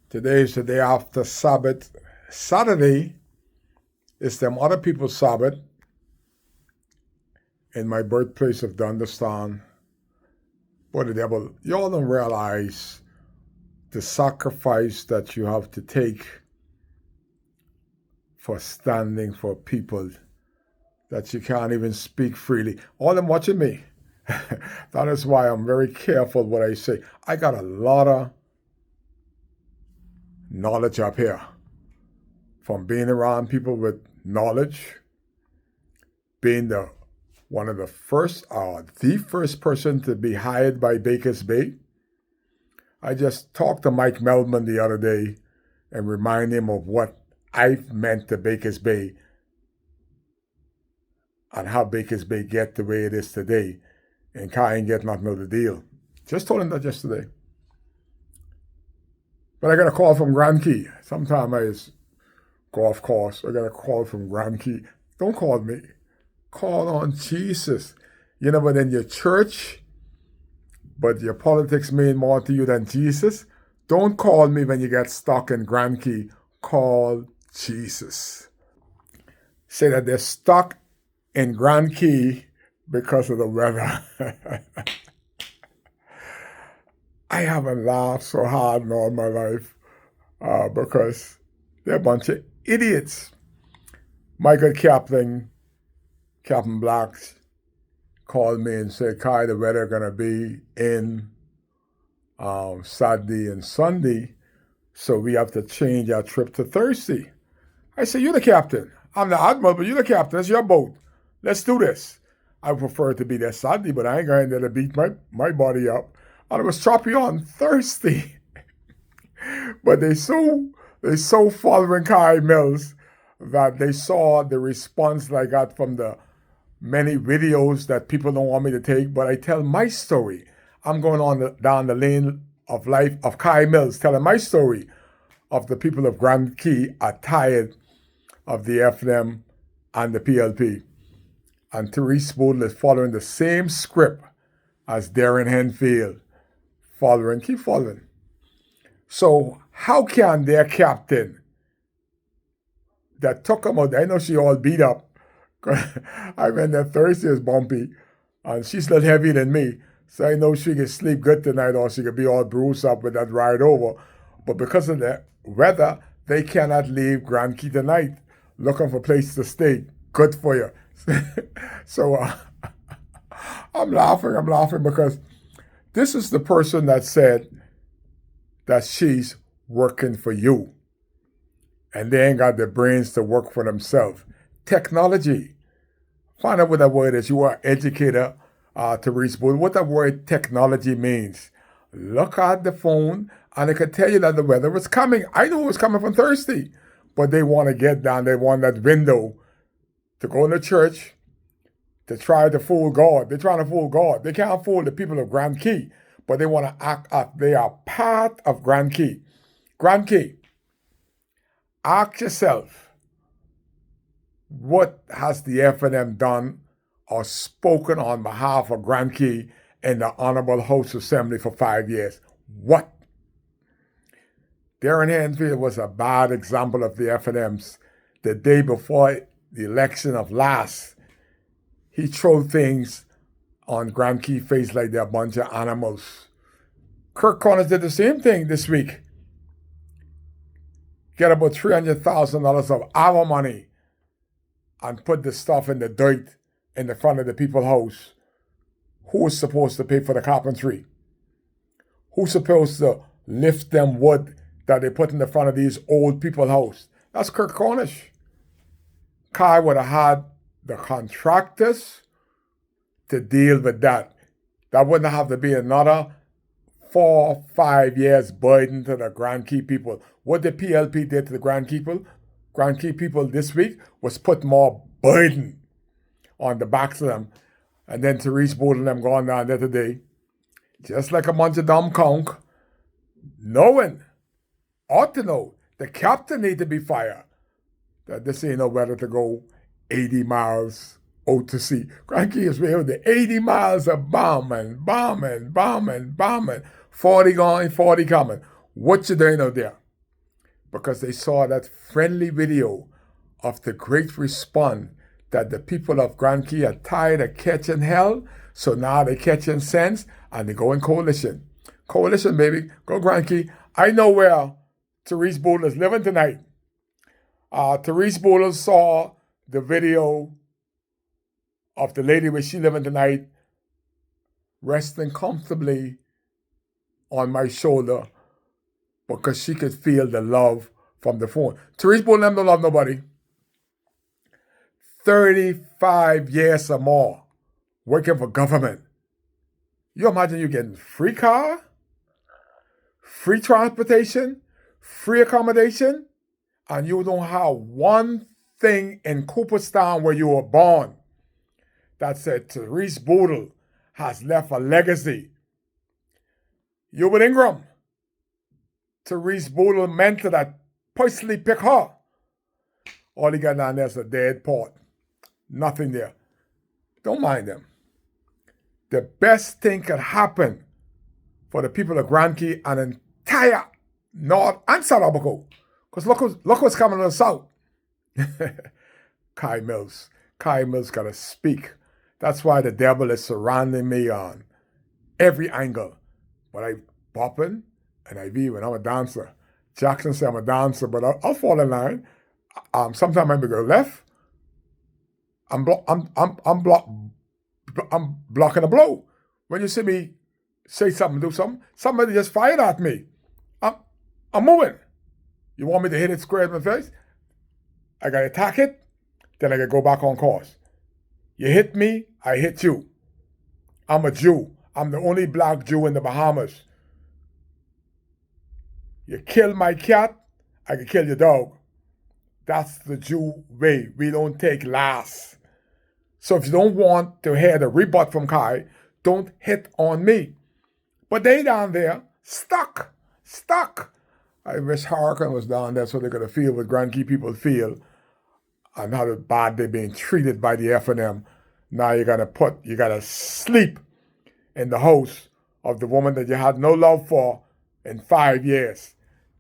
Today is the day after Sabbath. Saturday is them other people's Sabbath in my birthplace of Dundastan. Boy, the devil, y'all don't realize the sacrifice that you have to take for standing for people that you can't even speak freely. All them watching me. That is why I'm very careful what I say. I got a lot of knowledge up here from being around people with knowledge, being one of the first or the first person to be hired by Baker's Bay. I just talked to Mike Melman the other day and remind him of what I've meant to Baker's Bay and how Baker's Bay get the way it is today. And Kai ain't get nothing of the deal. Just told him that yesterday. But I got a call from Grand Key. Sometime I go off course. I got a call from Grand Key. Don't call me. Call on Jesus. You know, but in your church, but your politics mean more to you than Jesus. Don't call me when you get stuck in Grand Key. Call Jesus. Say that they're stuck in Grand Key because of the weather. I haven't laughed so hard in all my life because they're a bunch of idiots. Michael Captain Blacks, called me and said, Kai, the weather going to be in Saturday and Sunday, so we have to change our trip to Thursday. I said, you're the captain. I'm the admiral, but you're the captain. It's your boat. Let's do this. I prefer to be there Saturday, but I ain't going there to beat my body up. And it was choppy on Thursday. But they so following Kai Mills that they saw the response I got from the many videos that people don't want me to take, but I tell my story. I'm going down the lane of life of Kai Mills, telling my story of the people of Grand Key are tired of the FNM and the PLP. And Therese Boodle is following the same script as Darren Henfield. Keep following. So how can their captain that took them out, I know she all beat up. I went there Thursday is bumpy, and she's a little heavier than me, so I know she can sleep good tonight or she could be all bruised up with that ride over. But because of the weather, they cannot leave Grand Key tonight looking for places to stay. Good for you. So I'm laughing because this is the person that said that she's working for you. And they ain't got the brains to work for themselves. Technology. Find out what that word is. You are an educator, Therese Boodle. What that word technology means. Look at the phone and it can tell you that the weather was coming. I knew it was coming from Thursday. But they want to get down. They want that window to go into church to try to fool God. They're trying to fool God. They can't fool the people of Grand Key, but they want to act up. They are part of Grand Key. Grand Key, ask yourself, what has the FNM done or spoken on behalf of Grand Key in the Honorable House Assembly for 5 years? What? Darren Henfield was a bad example of the FNMs. The day before the election of last, he threw things on Grand Key face like they're a bunch of animals. Kirk Connors did the same thing this week. Get about $300,000 of our money and put the stuff in the dirt in the front of the people's house. Who is supposed to pay for the carpentry? Who's supposed to lift them wood that they put in the front of these old people's house? That's Kirk Cornish. Kai would have had the contractors to deal with that. That wouldn't have to be another 4 or 5 years burden to the Grand Key people. What the PLP did to the Grand Key people this week was put more burden on the backs of them. And then Therese Boodle and them gone down there today, just like a bunch of dumb conk, knowing, ought to know, the captain need to be fired. That this ain't no weather to go 80 miles out to sea. Grand Key is way the 80 miles of bombing. 40 going, 40 coming. What you doing out there? because they saw that friendly video of the great response that the people of Grand Key are tired of catching hell, so now they're catching sense and they go in coalition. Coalition, baby. Go Grand Key. I know where Therese Boodle is living tonight. Therese Boodle saw the video of the lady where she living tonight resting comfortably on my shoulder because she could feel the love from the phone. Therese Boodle don't love nobody. 35 years or more working for government. You imagine you getting free car, free transportation, free accommodation, and you don't have one thing in Cooperstown where you were born that said Therese Boodle has left a legacy. Ewan Ingram, Therese Boodle mentor that personally picked her. All he got down there is a dead port. Nothing there. Don't mind them. The best thing could happen for the people of Grand Key and entire North and South Abaco. Because look what's coming to the South. Kai Mills. Kai Mills got to speak. That's why the devil is surrounding me on every angle. But I bopping and I weave and I'm a dancer. Jackson said I'm a dancer, but I'll fall in line. Sometimes I may go left. I'm blocking a blow. When you see me say something, do something, somebody just fired at me. I'm moving. You want me to hit it square in the face? I gotta attack it, then I gotta go back on course. You hit me, I hit you. I'm a Jew. I'm the only black Jew in the Bahamas. You kill my cat, I can kill your dog. That's the Jew way. We don't take last. So if you don't want to hear the rebut from Kai, don't hit on me. But they down there, stuck. I wish Harkin was down there so they could feel what Grand Key people feel and how bad they're being treated by the F&M. Now you gotta sleep in the house of the woman that you had no love for in 5 years.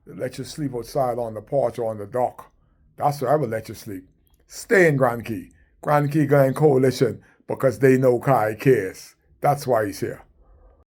They let you sleep outside on the porch or on the dock. That's where I would let you sleep. Stay in Grand Key. Grand Key going coalition because they know Kai cares. That's why he's here.